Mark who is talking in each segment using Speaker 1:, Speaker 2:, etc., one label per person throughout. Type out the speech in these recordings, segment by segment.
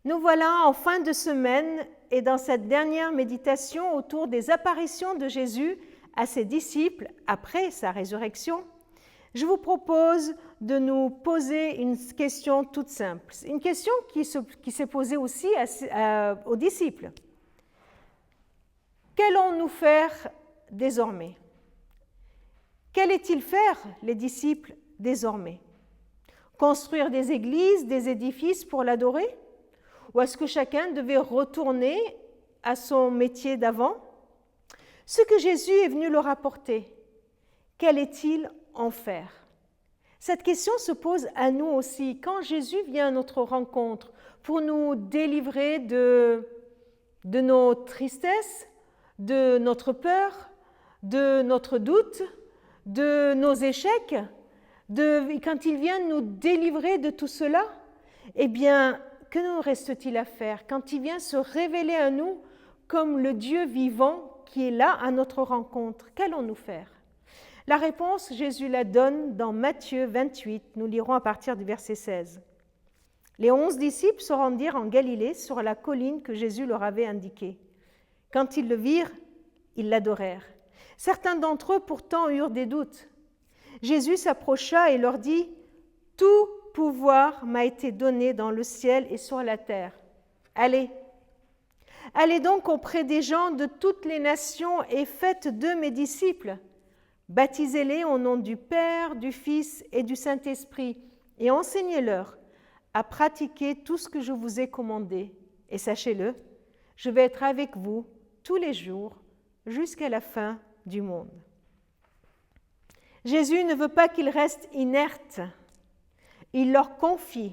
Speaker 1: Nous voilà en fin de semaine et dans cette dernière méditation autour des apparitions de Jésus à ses disciples après sa résurrection, je vous propose de nous poser une question toute simple, une question qui s'est posée aussi aux disciples. Qu'allons-nous faire désormais? Qu'allaient-ils faire, les disciples, désormais? Construire des églises, des édifices pour l'adorer? Ou est-ce que chacun devait retourner à son métier d'avant? Ce que Jésus est venu leur apporter, qu'allait-il en faire? Cette question se pose à nous aussi. Quand Jésus vient à notre rencontre pour nous délivrer de nos tristesses, de notre peur, de notre doute, de nos échecs, quand il vient nous délivrer de tout cela, eh bien, que nous reste-t-il à faire quand il vient se révéler à nous comme le Dieu vivant qui est là à notre rencontre? Qu'allons-nous faire? La réponse, Jésus la donne dans Matthieu 28. Nous lirons à partir du verset 16. Les 11 disciples se rendirent en Galilée sur la colline que Jésus leur avait indiquée. Quand ils le virent, ils l'adorèrent. Certains d'entre eux pourtant eurent des doutes. Jésus s'approcha et leur dit « Tout pouvoir m'a été donné dans le ciel et sur la terre. Allez. Allez donc auprès des gens de toutes les nations et faites d'eux mes disciples. Baptisez-les au nom du Père, du Fils et du Saint-Esprit et enseignez-leur à pratiquer tout ce que je vous ai commandé. Et sachez-le, je vais être avec vous tous les jours jusqu'à la fin du monde. » Jésus ne veut pas qu'ils restent inertes. Il leur confie,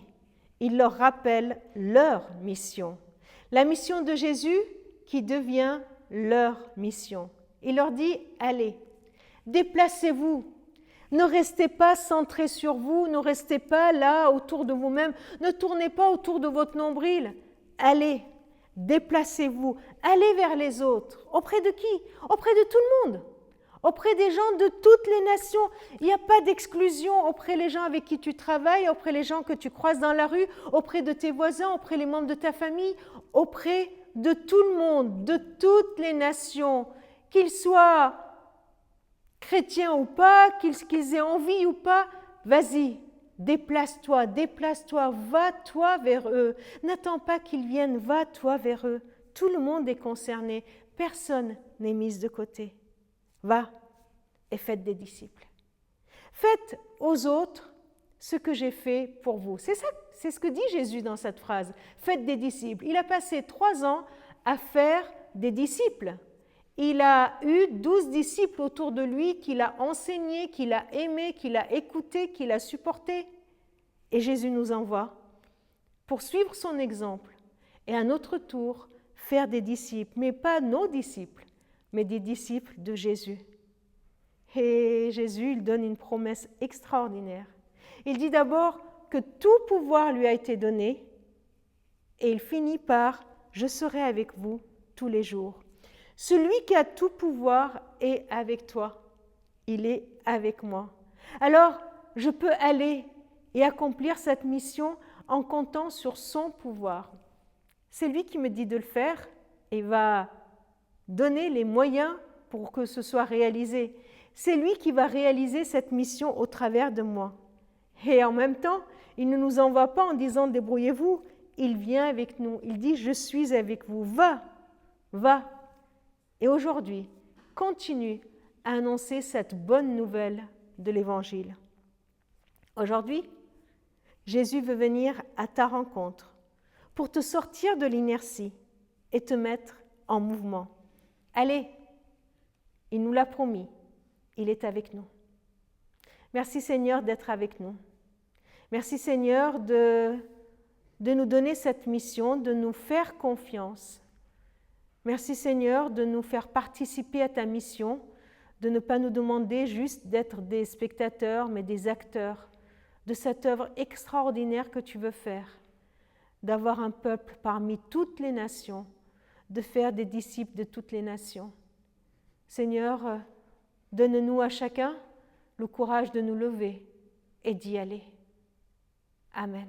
Speaker 1: il leur rappelle leur mission. La mission de Jésus qui devient leur mission. Il leur dit, allez, déplacez-vous. Ne restez pas centrés sur vous, ne restez pas là autour de vous-même, ne tournez pas autour de votre nombril. Allez, déplacez-vous, allez vers les autres. Auprès de qui? Auprès de tout le monde. Auprès des gens de toutes les nations. Il n'y a pas d'exclusion auprès des gens avec qui tu travailles, auprès des gens que tu croises dans la rue, auprès de tes voisins, auprès des membres de ta famille, auprès de tout le monde, de toutes les nations, qu'ils soient chrétiens ou pas, qu'ils aient envie ou pas. Vas-y, déplace-toi, va-toi vers eux. N'attends pas qu'ils viennent, va-toi vers eux. Tout le monde est concerné, personne n'est mis de côté. Va et faites des disciples. Faites aux autres ce que j'ai fait pour vous. C'est ça, c'est ce que dit Jésus dans cette phrase. Faites des disciples. Il a passé 3 ans à faire des disciples. Il a eu 12 disciples autour de lui qu'il a enseignés, qu'il a aimés, qu'il a écoutés, qu'il a supportés. Et Jésus nous envoie pour suivre son exemple et à notre tour faire des disciples, mais pas nos disciples, mais des disciples de Jésus. Et Jésus, il donne une promesse extraordinaire. Il dit d'abord que tout pouvoir lui a été donné et il finit par « Je serai avec vous tous les jours ». Celui qui a tout pouvoir est avec toi. Il est avec moi. Alors, je peux aller et accomplir cette mission en comptant sur son pouvoir. C'est lui qui me dit de le faire et va donner les moyens pour que ce soit réalisé. C'est lui qui va réaliser cette mission au travers de moi. Et en même temps, il ne nous envoie pas en disant « débrouillez-vous », il vient avec nous. Il dit « je suis avec vous, va, va ». Et aujourd'hui, continue à annoncer cette bonne nouvelle de l'Évangile. Aujourd'hui, Jésus veut venir à ta rencontre pour te sortir de l'inertie et te mettre en mouvement. Allez, il nous l'a promis, il est avec nous. Merci Seigneur d'être avec nous. Merci Seigneur de nous donner cette mission, de nous faire confiance. Merci Seigneur de nous faire participer à ta mission, de ne pas nous demander juste d'être des spectateurs, mais des acteurs de cette œuvre extraordinaire que tu veux faire, d'avoir un peuple parmi toutes les nations, de faire des disciples de toutes les nations. Seigneur, donne-nous à chacun le courage de nous lever et d'y aller. Amen.